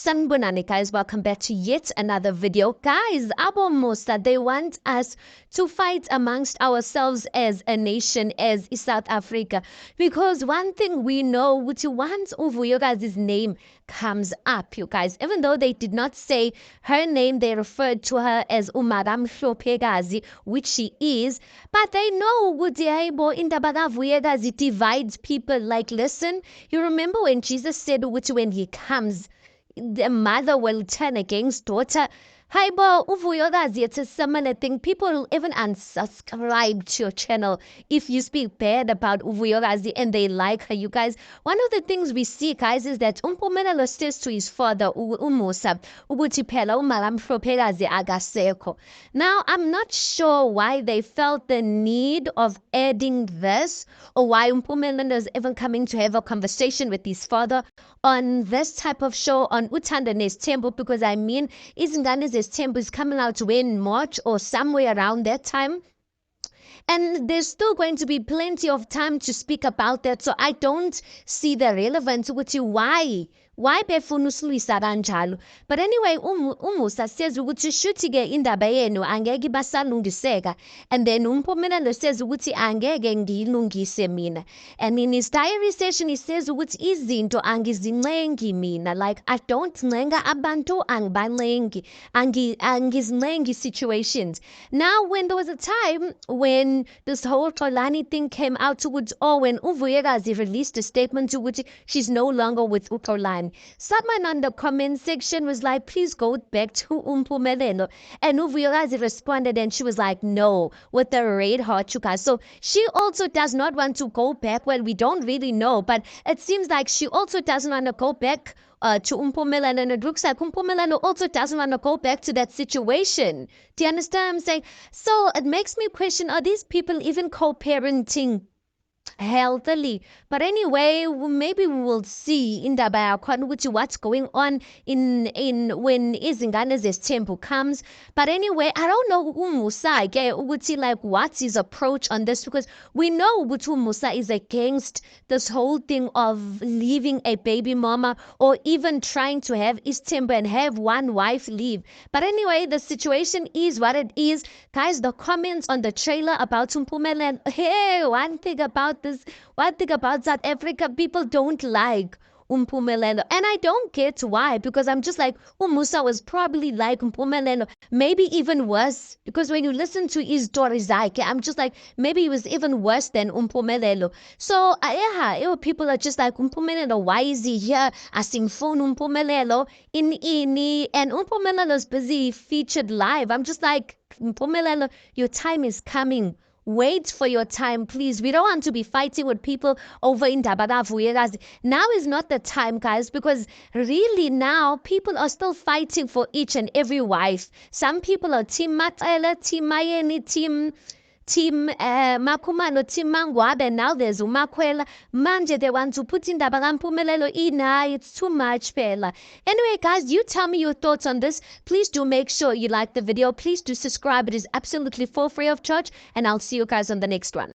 Sanbonani, guys, welcome back to yet another video. Guys, Abo Musa, they want us to fight amongst ourselves as a nation, as South Africa. Because one thing we know, which once Uvuyo guys' name comes up, you guys, even though they did not say her name, they referred to her as Umaram Shopegazi, which she is, but they know Wudiaibo in the Badavuyegazi divides people. Like, listen, you remember when Jesus said, which when he comes, the mother will turn against daughter. Hi, bo, Uvuyogazi, it's a similar thing. People will even unsubscribe to your channel if you speak bad about Uvuyogazi and they like her, you guys. One of the things we see, guys, is that Umpumelelo says to his father, Umusa, ukuthi phela uMalamhlophekazi akasekho. Now, I'm not sure why they felt the need of adding this, or why Umpumelelo is even coming to have a conversation with his father on this type of show on Uthando Nesthembu, because I mean, Izingane Zesthembu is coming out in March or somewhere around that time. And there's still going to be plenty of time to speak about that. So I don't see the relevance with you. Why befuna usilwisa kanjalo? But anyway, Umusa says ukuthi shuthi-ke indaba yenu angeke basalungiseka, and then Umpumelelo says ukuthi angeke ngiyilungise mina. And in his diary session he says ukuthi izinto angizincengi mina, like I don't ncenga abantu, angibancengi, angizincengi situations. Now when there was a time when this whole Xolani thing came out towards, when Uvuyogazi released a statement to which she's no longer with Xolani, someone on the comment section was like, please go back to Umpumelelo. And Uvuyogazi responded and she was like, no, with the red heart, you guys. So she also does not want to go back. Well, we don't really know, but it seems like she also doesn't want to go back to Umpumelelo, and it looks like Umpumelelo also doesn't want to go back to that situation. Do you understand what I'm saying? So it makes me question, are these people even co-parenting healthily? But anyway, maybe we will see in the what's going on in when Izingane Zesthembu comes. But anyway, I don't know Umusa like what's his approach on this, because we know Umusa is against this whole thing of leaving a baby mama or even trying to have Isthembu and have one wife leave. But anyway, the situation is what it is. Guys, the comments on the trailer about Umpumelelo, hey, one thing about South Africa, people don't like Umpumelelo, and I don't get why, because I'm just like, Umusa was probably like Umpumelelo, maybe even worse, because when you listen to his stories, I'm just like, maybe he was even worse than Umpumelelo. So people are just like, Umpumelelo, why is he here asking phone Umpumelelo in ini, and Umpumelelo's busy featured live. I'm just like, Umpumelelo, your time is coming. Wait for your time, please. We don't want to be fighting with people over indaba kaVuyokazi. Now is not the time, guys, because really now people are still fighting for each and every wife. Some people are Team Matela, Team Mayeni, Team Makumano, Team Mangwabe. Now there's Umakwela. Manje, they want to put in the Bagampumelelo ina. It's too much, Pela. Anyway, guys, you tell me your thoughts on this. Please do make sure you like the video. Please do subscribe. It is absolutely for free of charge. And I'll see you guys on the next one.